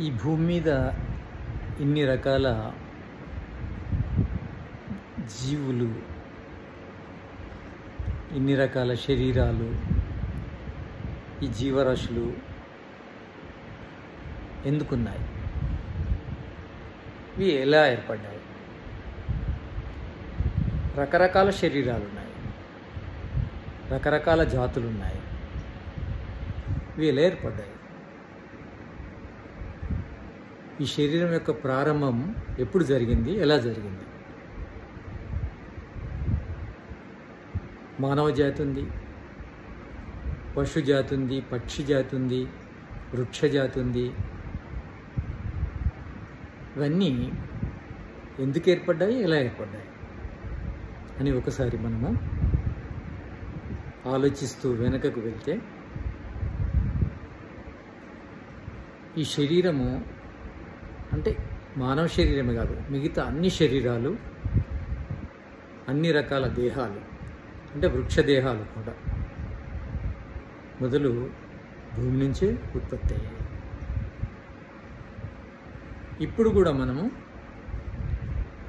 ఈ భూమి మీద ఇన్ని రకాల జీవులు, ఇన్ని రకాల శరీరాలు, ఈ జీవరాశులు ఎందుకున్నాయి? ఇవి ఎలా ఏర్పడ్డాయి? రకరకాల శరీరాలు ఉన్నాయి, రకరకాల జాతులు ఉన్నాయి. ఇవి ఎలా ఏర్పడ్డాయి? ఈ శరీరం యొక్క ప్రారంభం ఎప్పుడు జరిగింది? ఎలా జరిగింది? మానవ జాతి ఉంది, పశు జాతి ఉంది, పక్షి జాతి ఉంది, వృక్ష జాతి ఉంది. ఇవన్నీ ఎందుకు ఏర్పడ్డాయి, ఎలా ఏర్పడ్డాయి అని ఒకసారి మనము ఆలోచిస్తూ వెనకకు వెళ్తే, ఈ శరీరము అంటే మానవ శరీరమే కాదు, మిగతా అన్ని శరీరాలు, అన్ని రకాల దేహాలు అంటే వృక్ష దేహాలు కూడా మొదలు భూమి నుంచే ఉత్పత్తి అయ్యాయి. ఇప్పుడు కూడా మనము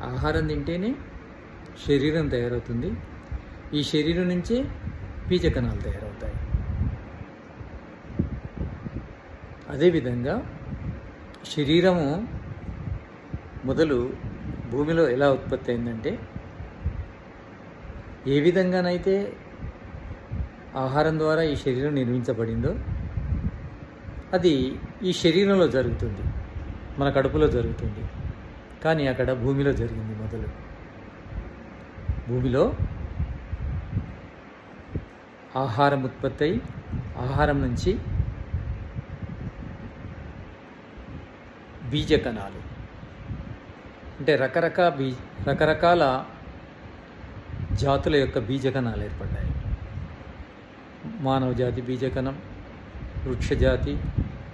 ఆహారం తింటేనే శరీరం తయారవుతుంది. ఈ శరీరం నుంచే బీజకణాలు తయారవుతాయి. అదేవిధంగా శరీరము మొదలు భూమిలో ఎలా ఉత్పత్తి అయిందంటే, ఏ విధంగానైతే ఆహారం ద్వారా ఈ శరీరం నిర్మించబడిందో అది ఈ శరీరంలో జరుగుతుంది, మన కడుపులో జరుగుతుంది. కానీ అక్కడ భూమిలో జరిగింది. మొదలు భూమిలో ఆహారం ఉత్పత్తి అయి, ఆహారం నుంచి బీజకణాలు అంటే రకరకాల జాతుల యొక్క బీజకణాలు ఏర్పడ్డాయి. మానవ జాతి బీజకణం, వృక్ష జాతి,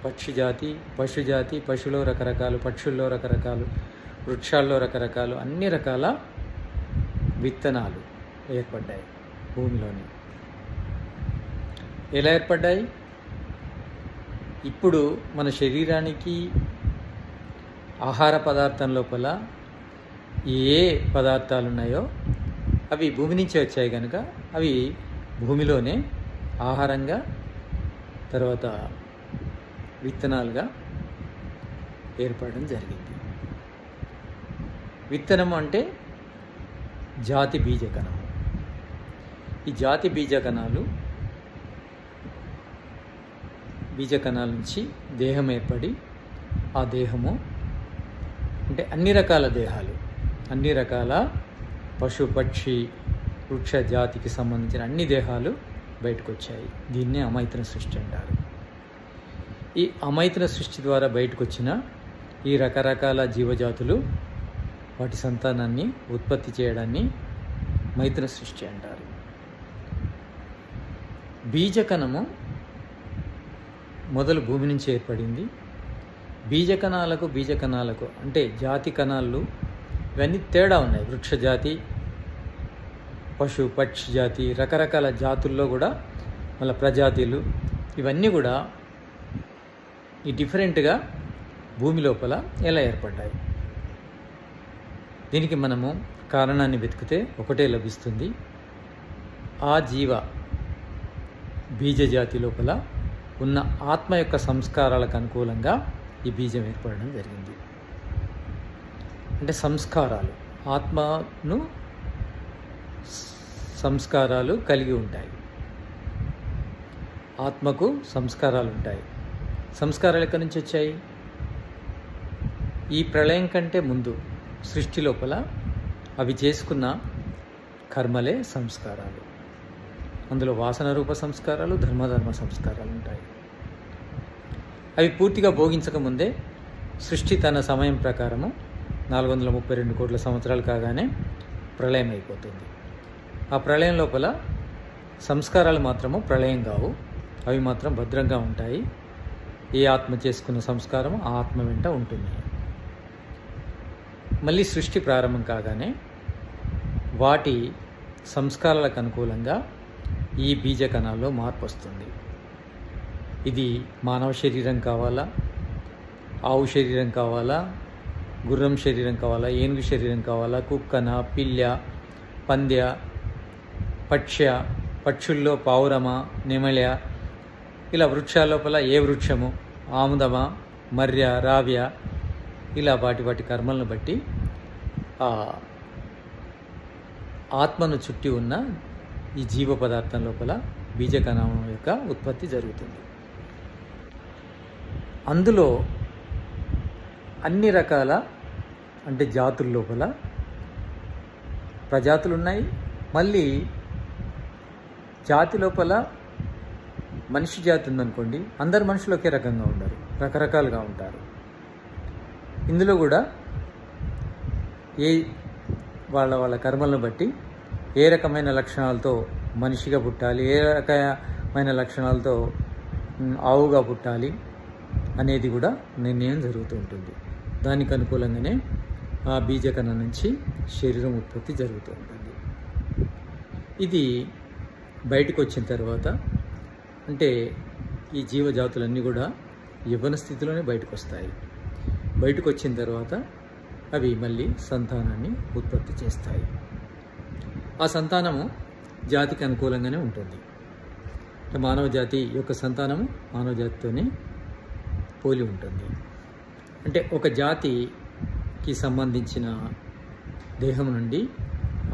పక్షి జాతి, పశు జాతి, పశువులో రకరకాలు, పక్షుల్లో రకరకాలు, వృక్షాల్లో రకరకాలు, అన్ని రకాల విత్తనాలు ఏర్పడ్డాయి భూమిలోని. ఎలా ఏర్పడ్డాయి? ఇప్పుడు మన శరీరానికి ఆహార పదార్థం లోపల ఏ పదార్థాలు ఉన్నాయో అవి భూమి నుంచి వచ్చాయి కనుక అవి భూమిలోనే ఆహారంగా, తర్వాత విత్తనాలుగా ఏర్పడడం జరిగింది. విత్తనం అంటే జాతి బీజకణము. ఈ జాతి బీజకణాల నుంచి దేహం ఏర్పడి, ఆ దేహము అంటే అన్ని రకాల దేహాలు, అన్ని రకాల పశు, పక్షి, వృక్ష జాతికి సంబంధించిన అన్ని దేహాలు బయటకు వచ్చాయి. దీన్నే అమైత్ర సృష్టి అంటారు. ఈ అమైత్ర సృష్టి ద్వారా బయటకు వచ్చిన ఈ రకరకాల జీవజాతులు వాటి సంతానాన్ని ఉత్పత్తి చేయడాన్ని మైత్ర సృష్టి అంటారు. బీజకణము మొదలు భూమి నుంచి ఏర్పడింది. బీజకణాలకు అంటే జాతి కణాలు ఇవన్నీ తేడా ఉన్నాయి. వృక్ష జాతి, పశు, పక్షి జాతి, రకరకాల జాతుల్లో కూడా మళ్ళీ ప్రజాతులు, ఇవన్నీ కూడా ఈ డిఫరెంట్గా భూమి లోపల ఎలా ఏర్పడ్డాయి? దీనికి మనము కారణాన్ని వెతికితే ఒకటే లభిస్తుంది. ఆ జీవ బీజజాతి లోపల ఉన్న ఆత్మ యొక్క సంస్కారాలకు అనుకూలంగా ఈ బీజం ఏర్పడడం జరిగింది. అంటే సంస్కారాలు, ఆత్మను సంస్కారాలు కలిగి ఉంటాయి. ఆత్మకు సంస్కారాలు ఉంటాయి. సంస్కారాలు ఎక్కడి నుంచి వచ్చాయి? ఈ ప్రళయం కంటే ముందు సృష్టి లోపల అవి చేసుకున్న కర్మలే సంస్కారాలు. అందులో వాసన రూప సంస్కారాలు, ధర్మ సంస్కారాలు ఉంటాయి. అవి పూర్తిగా భోగించకముందే సృష్టి తన సమయం ప్రకారము 432 కోట్ల సంవత్సరాలు కాగానే ప్రళయం అయిపోతుంది. ఆ ప్రళయం లోపల సంస్కారాలు మాత్రము ప్రళయం కావు, అవి మాత్రం భద్రంగా ఉంటాయి. ఏ ఆత్మ చేసుకున్న సంస్కారం ఆ ఆత్మ వెంట ఉంటుంది. మళ్ళీ సృష్టి ప్రారంభం కాగానే వాటి సంస్కారాలకు అనుకూలంగా ఈ బీజ కణాల్లో మార్పు వస్తుంది. ఇది మానవ శరీరం కావాలా, ఆవు శరీరం కావాలా, గుర్రం శరీరం కావాలా, ఏనుగు శరీరం కావాలా, కుక్కన, పిల్లి, పందె, పక్షుల్లో పావురమ, నెమలి, ఇలా వృక్షాల లోపల ఏ వృక్షము, ఆముదమ, మర్య, రావ్య, ఇలా వాటి కర్మలను బట్టి ఆత్మను చుట్టి ఉన్న ఈ జీవ పదార్థం లోపల బీజకణం యొక్క ఉత్పత్తి జరుగుతుంది. అందులో అన్ని రకాల అంటే జాతుల లోపల ప్రజాతులు ఉన్నాయి. మళ్ళీ జాతి లోపల మనిషి జాతి ఉందనుకోండి, అందరు మనుషులు ఒకే రకంగా ఉండరు, రకరకాలుగా ఉంటారు. ఇందులో కూడా వాళ్ళ కర్మలను బట్టి ఏ రకమైన లక్షణాలతో మనిషిగా పుట్టాలి, ఏ రకమైన లక్షణాలతో ఆవుగా పుట్టాలి అనేది కూడా నిర్ణయం జరుగుతూ ఉంటుంది. దానికి అనుకూలంగానే ఆ బీజకణం నుంచి శరీరం ఉత్పత్తి జరుగుతూ ఉంటుంది. ఇది బయటకు వచ్చిన తర్వాత అంటే ఈ జీవజాతులన్నీ కూడా యవ్వన స్థితిలోనే బయటకు వస్తాయి. బయటకు వచ్చిన తర్వాత అవి మళ్ళీ సంతానాన్ని ఉత్పత్తి చేస్తాయి. ఆ సంతానము జాతికి అనుకూలంగానే ఉంటుంది. మానవ జాతి యొక్క సంతానము మానవ జాతితోనే పోలి ఉంటుంది. అంటే ఒక జాతికి సంబంధించిన దేహం నుండి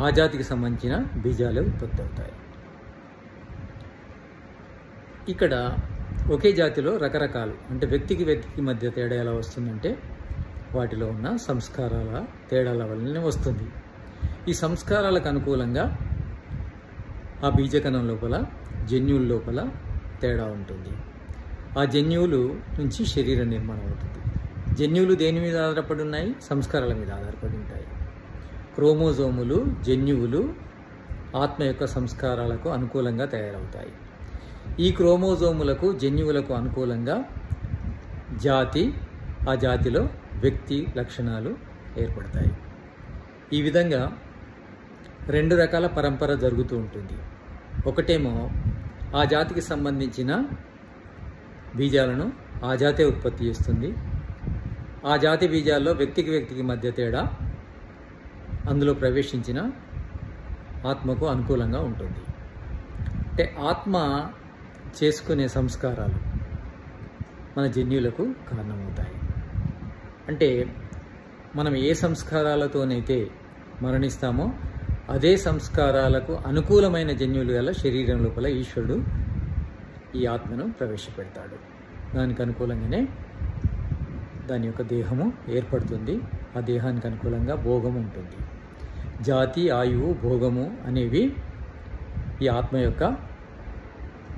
ఆ జాతికి సంబంధించిన బీజాలు ఉత్పత్తి అవుతాయి. ఇక్కడ ఒకే జాతిలో రకరకాలు అంటే వ్యక్తికి మధ్య తేడా ఎలా వస్తుందంటే వాటిలో ఉన్న సంస్కారాల తేడాల వల్లనే వస్తుంది. ఈ సంస్కారాలకు అనుకూలంగా ఆ బీజకణం లోపల జన్యువుల లోపల తేడా ఉంటుంది. ఆ జన్యువులు నుంచి శరీర నిర్మాణం అవుతుంది. జన్యువులు దేని మీద ఆధారపడి ఉన్నాయి? సంస్కారాల మీద ఆధారపడి ఉంటాయి. క్రోమోజోములు, జన్యువులు ఆత్మ యొక్క సంస్కారాలకు అనుకూలంగా తయారవుతాయి. ఈ క్రోమోజోములకు, జన్యువులకు అనుకూలంగా జాతి, ఆ జాతిలో వ్యక్తి లక్షణాలు ఏర్పడతాయి. ఈ విధంగా రెండు రకాల పరంపర జరుగుతూ ఉంటుంది. ఒకటేమో ఆ జాతికి సంబంధించిన బీజాలను ఆ జాతే ఉత్పత్తి చేస్తుంది. ఆ జాతి బీజాల్లో వ్యక్తికి మధ్య తేడా అందులో ప్రవేశించిన ఆత్మకు అనుకూలంగా ఉంటుంది. అంటే ఆత్మ చేసుకునే సంస్కారాలు మన జన్యువులకు కారణమవుతాయి. అంటే మనం ఏ సంస్కారాలతోనైతే మరణిస్తామో అదే సంస్కారాలకు అనుకూలమైన జన్యువులు గల శరీరం లోపల ఈశ్వరుడు ఈ ఆత్మను ప్రవేశపెడతాడు. దానికి అనుకూలంగానే దాని యొక్క దేహము ఏర్పడుతుంది. ఆ దేహానికి అనుకూలంగా భోగం ఉంటుంది. జాతి, ఆయువు, భోగము అనేవి ఈ ఆత్మ యొక్క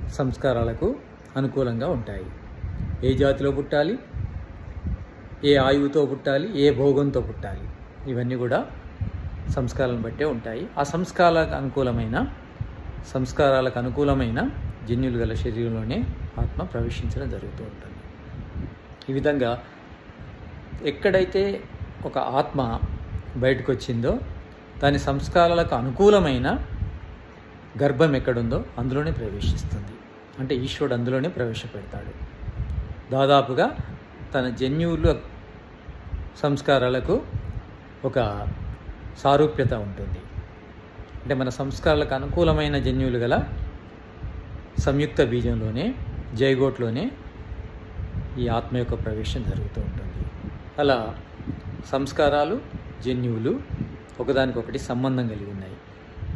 సంస్కారాలకు అనుకూలంగా ఉంటాయి. ఏ జాతిలో పుట్టాలి, ఏ ఆయువుతో పుట్టాలి, ఏ భోగంతో పుట్టాలి, ఇవన్నీ కూడా సంస్కారాలను బట్టే ఉంటాయి. ఆ సంస్కారాలకు అనుకూలమైన జన్యులు గల శరీరంలోనే ఆత్మ ప్రవేశించడం జరుగుతూ ఉంటుంది. ఈ విధంగా ఎక్కడైతే ఒక ఆత్మ బయటకు వచ్చిందో దాని సంస్కారాలకు అనుకూలమైన గర్భం ఎక్కడుందో అందులోనే ప్రవేశిస్తుంది. అంటే ఈశ్వరుడు అందులోనే ప్రవేశపెడతాడు. దాదాపుగా తన జన్యువుల సంస్కారాలకు ఒక సారూప్యత ఉంటుంది. అంటే మన సంస్కారాలకు అనుకూలమైన జన్యువులు గల సంయుక్త బీజంలోనే, జైగోట్లోనే ఈ ఆత్మ యొక్క ప్రవేశం జరుగుతూ ఉంటుంది. అలా సంస్కారాలు, జన్యువులు ఒకదానికొకటి సంబంధం కలిగి ఉన్నాయి.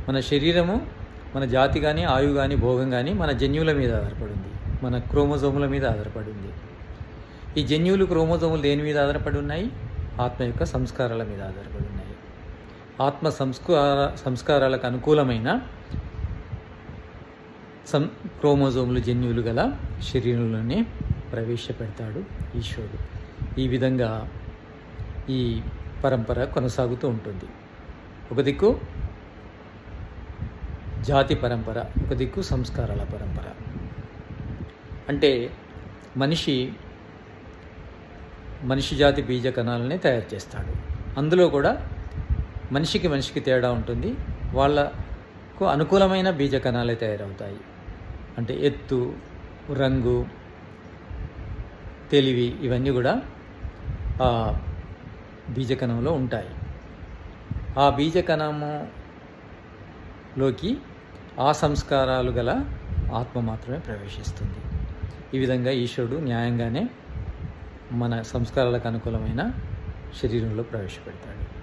మన శరీరము, మన జాతి కానీ, ఆయువు కానీ, భోగం కానీ మన జన్యువుల మీద ఆధారపడింది, మన క్రోమోజోముల మీద ఆధారపడింది. ఈ జన్యువులు, క్రోమోజోములు దేని మీద ఆధారపడి ఉన్నాయి? ఆత్మ యొక్క సంస్కారాల మీద ఆధారపడి ఉన్నాయి. ఆత్మ సంస్కారాలకు అనుకూలమైన క్రోమోజోములు, జన్యువులు గల శరీరంలోనే ప్రవేశపెడతాడు ఈశ్వరుడు. ఈ విధంగా ఈ పరంపర కొనసాగుతూ ఉంటుంది. ఒక దిక్కు జాతి పరంపర, ఒక దిక్కు సంస్కారాల పరంపర. అంటే మనిషి జాతి బీజ కణాలనే తయారు చేస్తాడు. అందులో కూడా మనిషికి తేడా ఉంటుంది. వాళ్లకు అనుకూలమైన బీజ కణాలే తయారవుతాయి. అంటే ఎత్తు, రంగు, తెలివి ఇవన్నీ కూడా ఆ బీజకణంలో ఉంటాయి. ఆ బీజకణములోకి ఆ సంస్కారాలు గల ఆత్మ మాత్రమే ప్రవేశిస్తుంది. ఈ విధంగా ఈశ్వరుడు న్యాయంగానే మన సంస్కారాలకు అనుకూలమైన శరీరంలో ప్రవేశపెడతాడు.